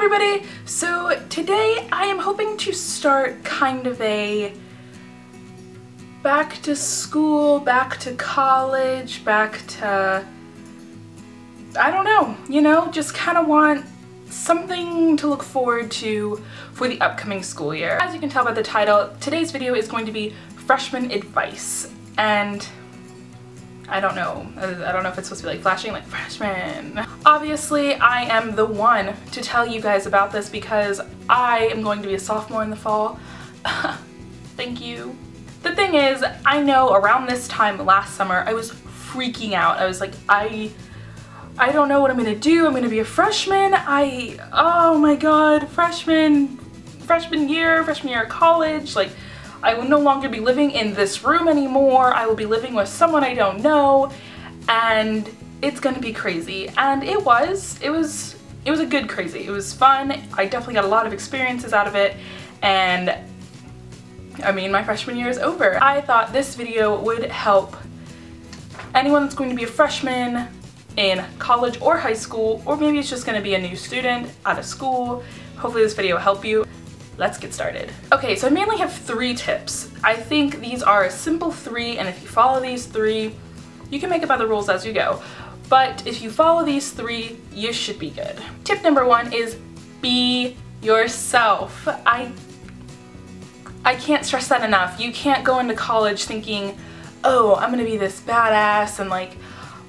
everybody! So today I am hoping to start kind of a back to school, back to college, back to, I don't know, just kind of want something to look forward to for the upcoming school year. As you can tell by the title, today's video is going to be freshman advice, and I don't know if it's supposed to be like flashing like freshman. Obviously, I am the one to tell you guys about this because I am going to be a sophomore in the fall. Thank you. The thing is, I know around this time last summer, I was freaking out. I was like, I don't know what I'm gonna do. I'm gonna be a freshman. Oh my god, freshman year of college. Like, I will no longer be living in this room anymore. I will be living with someone I don't know, and it's gonna be crazy. And it was a good crazy. It was fun. I definitely got a lot of experiences out of it, and I mean, my freshman year is over. I thought this video would help anyone that's going to be a freshman in college or high school, or maybe it's just gonna be a new student out of school. Hopefully this video will help you. Let's get started. Okay, so I mainly have 3 tips. I think these are a simple 3, and if you follow these 3, you can make up other rules as you go. But if you follow these 3, you should be good. Tip number 1 is be yourself. I can't stress that enough. You can't go into college thinking, oh, I'm gonna be this badass and like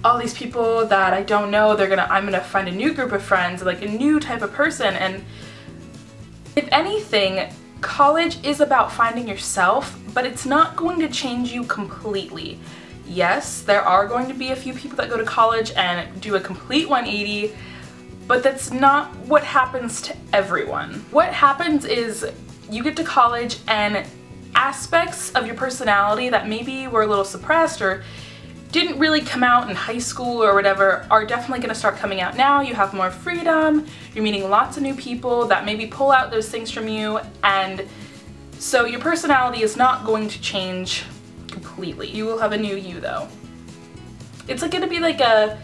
all these people that I don't know, I'm gonna find a new group of friends, like a new type of person. And if anything, college is about finding yourself, but it's not going to change you completely. Yes, there are going to be a few people that go to college and do a complete 180, but that's not what happens to everyone. What happens is you get to college and aspects of your personality that maybe were a little suppressed or didn't really come out in high school or whatever are definitely going to start coming out now. You have more freedom, you're meeting lots of new people that maybe pull out those things from you, and so your personality is not going to change completely. You will have a new you though. It's like going to be like a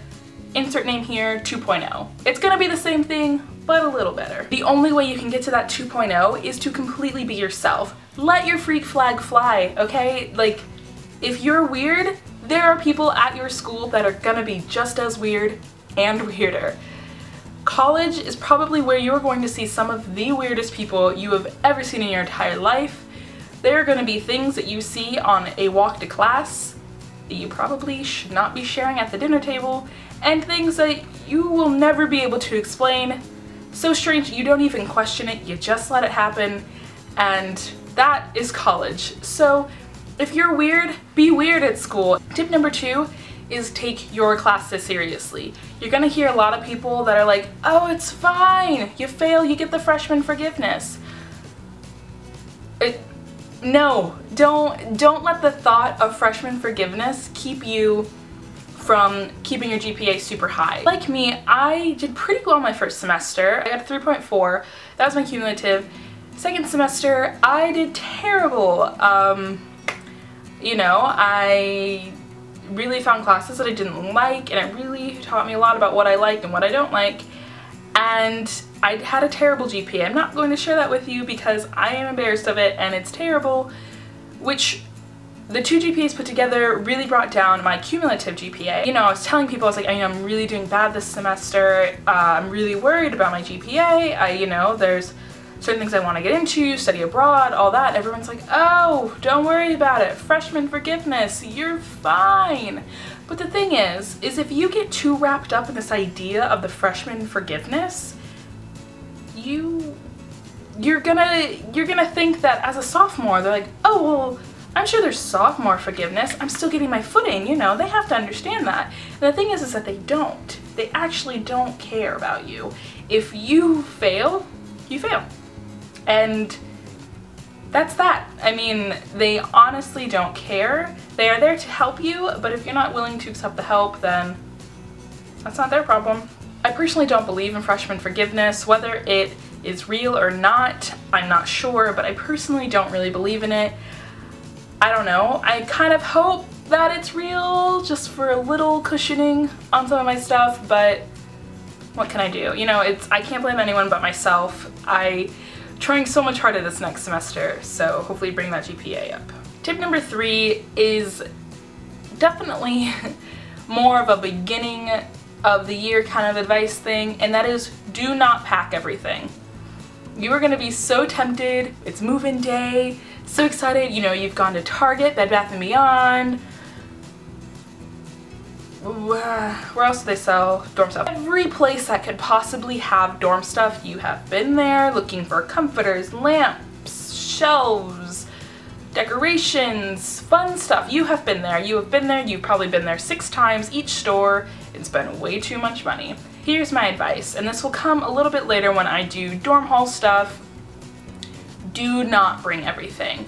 insert name here 2.0. It's going to be the same thing, but a little better. The only way you can get to that 2.0 is to completely be yourself. Let your freak flag fly, okay? Like, if you're weird, there are people at your school that are gonna be just as weird and weirder. College is probably where you're going to see some of the weirdest people you have ever seen in your entire life. There are gonna be things that you see on a walk to class that you probably should not be sharing at the dinner table, and things that you will never be able to explain. So strange you don't even question it, you just let it happen, and that is college. So if you're weird, be weird at school. Tip number 2 is take your classes seriously. You're gonna hear a lot of people that are like, oh, it's fine, you fail, you get the freshman forgiveness. No, don't let the thought of freshman forgiveness keep you from keeping your GPA super high. Like me, I did pretty well my first semester. I got a 3.4, that was my cumulative. Second semester, I did terrible. I really found classes that I didn't like, and it really taught me a lot about what I like and what I don't like, and I had a terrible GPA. I'm not going to share that with you because I am embarrassed of it and it's terrible, which the 2 GPAs put together really brought down my cumulative GPA. I was telling people, I was like, I'm really doing bad this semester, I'm really worried about my GPA, there's certain things I want to get into, study abroad, all that. Everyone's like, oh, don't worry about it, freshman forgiveness, you're fine. But the thing is if you get too wrapped up in this idea of the freshman forgiveness, you're gonna think that as a sophomore, they're like, oh, well, I'm sure there's sophomore forgiveness, I'm still getting my footing, they have to understand that. And the thing is that they don't. They actually don't care about you. If you fail, you fail. And that's that. I mean, they honestly don't care. They are there to help you, but if you're not willing to accept the help, then that's not their problem. I personally don't believe in freshman forgiveness. Whether it is real or not, I'm not sure, but I personally don't really believe in it. I don't know. I kind of hope that it's real, just for a little cushioning on some of my stuff, but what can I do? You know, I can't blame anyone but myself. I'm trying so much harder this next semester, so hopefully bring that GPA up. Tip number 3 is definitely more of a beginning of the year kind of advice thing, and that is do not pack everything. You are gonna be so tempted, it's move-in day, so excited, you know, you've gone to Target, Bed Bath & Beyond, where else do they sell dorm stuff? Every place that could possibly have dorm stuff, you have been there looking for comforters, lamps, shelves, decorations, fun stuff. You have been there, you've probably been there 6 times each store and spent way too much money. Here's my advice, and this will come a little bit later when I do dorm hall stuff. Do not bring everything.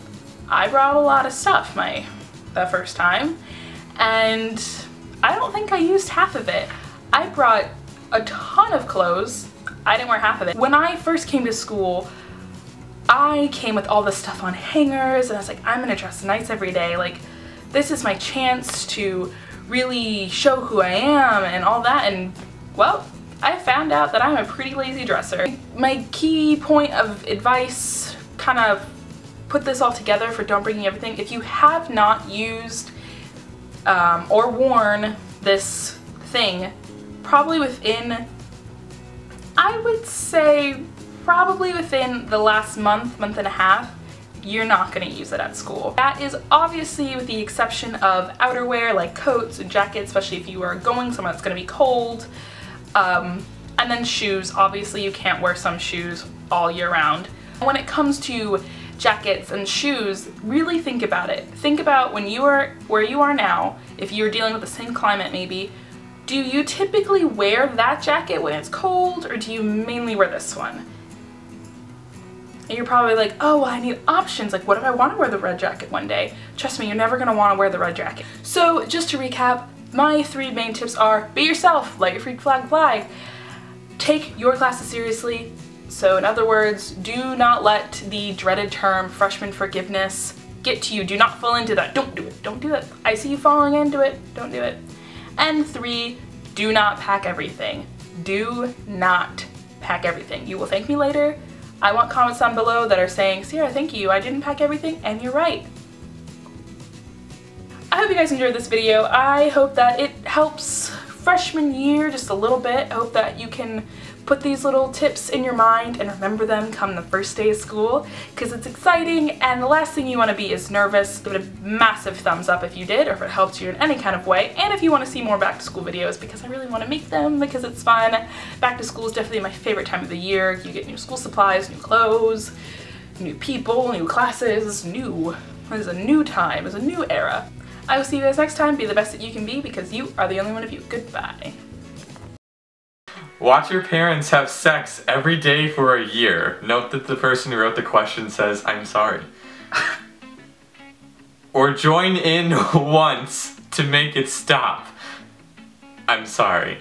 I brought a lot of stuff the first time, and I don't think I used half of it. I brought a ton of clothes. I didn't wear half of it. When I first came to school, I came with all this stuff on hangers, and I was like, I'm gonna dress nice every day. Like, this is my chance to really show who I am and all that, and well, I found out that I'm a pretty lazy dresser. My key point of advice, kind of put this all together for don't bringing everything. If you have not used or worn this thing, probably within, I would say, probably within the last month and a half, you're not going to use it at school. That is obviously with the exception of outerwear like coats and jackets, especially if you are going somewhere that's going to be cold. And then shoes, obviously you can't wear some shoes all year round. When it comes to jackets and shoes, really think about it. Think about when you are where you are now, if you're dealing with the same climate maybe, do you typically wear that jacket when it's cold, or do you mainly wear this one? And you're probably like, oh, well, I need options. Like, what if I want to wear the red jacket one day? Trust me, you're never going to want to wear the red jacket. So just to recap, my 3 main tips are: be yourself, let your freak flag fly, take your classes seriously. So in other words, do not let the dreaded term freshman forgiveness get to you. Do not fall into that. Don't do it. Don't do it. I see you falling into it. Don't do it. And 3, do not pack everything. Do not pack everything. You will thank me later. I want comments down below that are saying, Sierra, thank you, I didn't pack everything, and you're right. I hope you guys enjoyed this video. I hope that it helps freshman year just a little bit. I hope that you can put these little tips in your mind and remember them come the first day of school, because it's exciting, and the last thing you want to be is nervous. Give it a massive thumbs up if you did, or if it helped you in any kind of way, and if you want to see more back to school videos, because I really want to make them because it's fun. Back to school is definitely my favorite time of the year. You get new school supplies, new clothes, new people, new classes, it is a new time, it's a new era. I will see you guys next time. Be the best that you can be, because you are the only one of you. Goodbye. Watch your parents have sex every day for a year. Note that the person who wrote the question says, I'm sorry. Or join in once to make it stop. I'm sorry.